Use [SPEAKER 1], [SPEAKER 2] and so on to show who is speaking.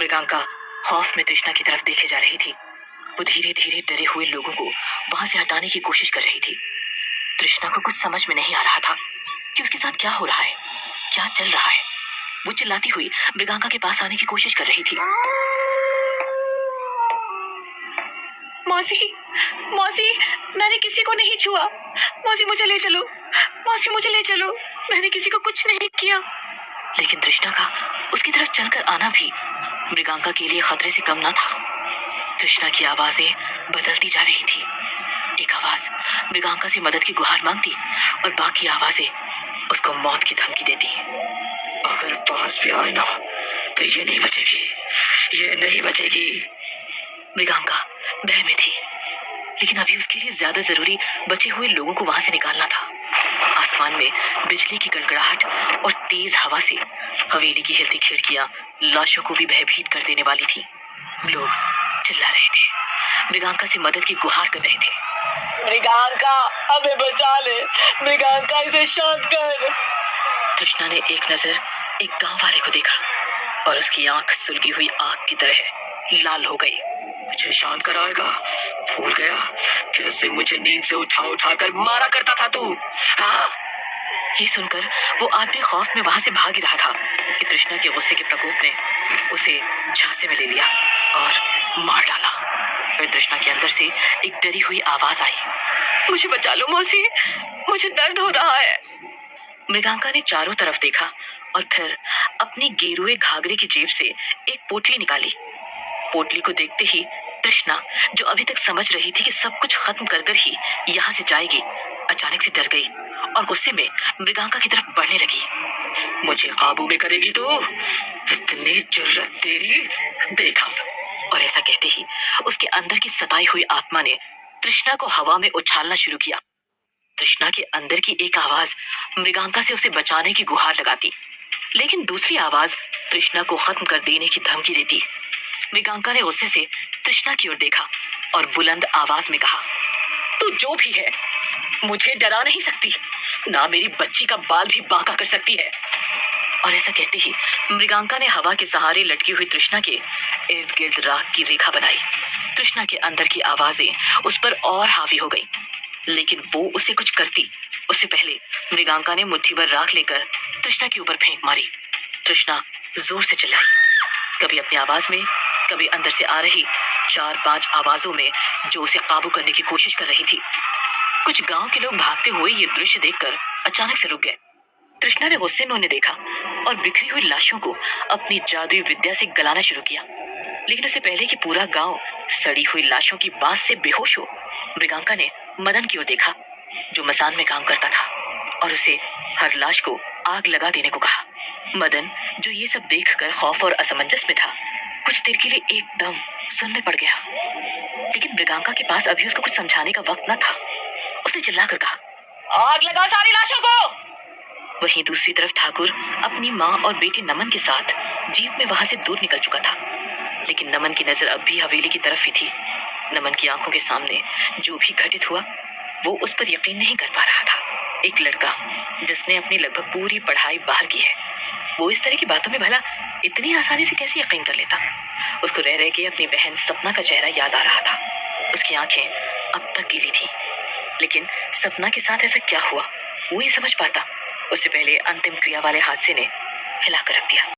[SPEAKER 1] मृगांका खौफ में तृष्णा की तरफ देखे जा रही थी। वो धीरे धीरे डरे हुए लोगों को वहां से हटाने की कोशिश कर रही थी। तृष्णा को कुछ समझ में नहीं आ रहा था कि उसके साथ क्या हो रहा है, क्या चल रहा है। वो चिल्लाती हुई मृगांका के पास आने की कोशिश कर रही थी। मौसी, मौसी, मैंने किसी को नहीं छुआ। मौसी मुझे ले चलो, मौसी मुझे ले चलो, मैंने किसी को कुछ नहीं किया। लेकिन तृष्णा का उसकी तरफ चलकर आना भी मृगांका के लिए खतरे से कम न था। तृष्णा की आवाजें बदलती जा रही थी। एक आवाज मृगांका से मदद की गुहार मांगती और बाकी आवाजें उसको मौत की धमकी देती। अगर पास भी आए ना तो ये नहीं बचेगी, ये नहीं बचेगी। मृगांका भय में थी, लेकिन अभी उसके लिए ज्यादा जरूरी बचे हुए लोगों को वहां से निकालना था। आसमान में बिजली की गड़गड़ाहट और तेज हवा से हवेली की हिलती खिड़कियां लाशों को भी भयभीत कर देने वाली थी। लोग चिल्ला रहे थे, मृगांका से मदद की गुहार कर रहे थे। मृगांका, हमें बचा ले, मृगांका इसे शांत कर। तृष्णा ने एक नजर एक गांव वाले को देखा और उसकी आंख सुलगी हुई आग की तरह लाल हो गई। मुझे शांत कराएगा? भूल गया कैसे मुझे नींद से उठा कर मारा करता था तू? हाँ? ये सुनकर वो आदमी खौफ में वहां से भाग ही रहा था कि तृष्णा के गुस्से के प्रकोप ने उसे झांसे में ले लिया और मार डाला। फिर तृष्णा के अंदर से एक डरी हुई आवाज आई, मुझे बचा लो मौसी, मुझे दर्द हो रहा है। मृगांका ने चारों तरफ देखा और फिर अपनी गेरुए घाघरे की जेब से एक पोटली निकाली। पोटली को देखते ही तृष्णा, जो अभी तक समझ रही थी कि सब कुछ खत्म कर कर ही यहाँ से जाएगी, अचानक से डर गई और गुस्से में मृगांका की तरफ बढ़ने लगी। मुझे काबू में करेगी तू? इतनी जुर्रत तेरी, देखा। और ऐसा कहते ही उसके अंदर की सताई हुई आत्मा ने तृष्णा को हवा में उछालना शुरू किया। तृष्णा के अंदर की एक आवाज मृगांका से उसे बचाने की गुहार लगाती, लेकिन दूसरी आवाज तृष्णा को खत्म कर देने की धमकी देती। मृगांका ने गुस्से से तृष्णा की ओर देखा और बुलंद आवाज में कहा, तू जो भी है मुझे डरा नहीं सकती, ना मेरी बच्ची का बाल भी बांका कर सकती है। और ऐसा कहते ही मृगांका ने हवा के सहारे लटकी हुई तृष्णा के इर्द गिर्द राख की रेखा बनाई। तृष्णा के अंदर की आवाजें उस पर और हावी हो गई, लेकिन वो उसे कुछ करती उससे पहले मृगांका ने मुट्ठी भर राख लेकर तृष्णा के ऊपर फेंक मारी। तृष्णा जोर से चिल्लाई, कभी अपनी आवाज में, कभी अंदर से आ रही 4-5 आवाजों में जो उसे काबू करने की कोशिश कर रही थी। कुछ गांव के लोग भागते हुए ये दृश्य देखकर अचानक से रुक गए। तृष्णा ने गुस्से में उन्हें देखा और बिखरी हुई लाशों को अपनी जादुई विद्या से गलाना शुरू किया। लेकिन उससे पहले कि पूरा गांव सड़ी हुई लाशों की बास से बेहोश हो, मृगांका ने मदन की ओर देखा, जो मसान में काम करता था, और उसे हर लाश को आग लगा देने को कहा। मदन, जो ये सब देखकर खौफ और असमंजस में था, कुछ देर के लिए एकदम सुन्न पड़ गया। लेकिन मृगांका के पास अभी उसको कुछ समझाने का वक्त न था। उसने चिल्लाकर कहा, आग लगा सारी लाशों को। वहीं दूसरी तरफ ठाकुर अपनी माँ और बेटे नमन के साथ जीप में वहां से दूर निकल चुका था, लेकिन नमन की नजर अब भी हवेली की तरफ ही थी। नमन की आंखों के सामने जो भी घटित हुआ, वो उस पर यकीन नहीं कर पा रहा था। एक लड़का जिसने अपनी लगभग पूरी पढ़ाई बाहर की है, वो इस तरह की बातों में भला इतनी आसानी से कैसे यकीन कर लेता? उसको रह रह के अपनी बहन सपना का चेहरा याद आ रहा था। उसकी आंखें अब तक गीली थी, लेकिन सपना के साथ ऐसा क्या हुआ वो ये समझ पाता, उससे पहले अंतिम क्रिया वाले हादसे ने हिला कर रख दिया।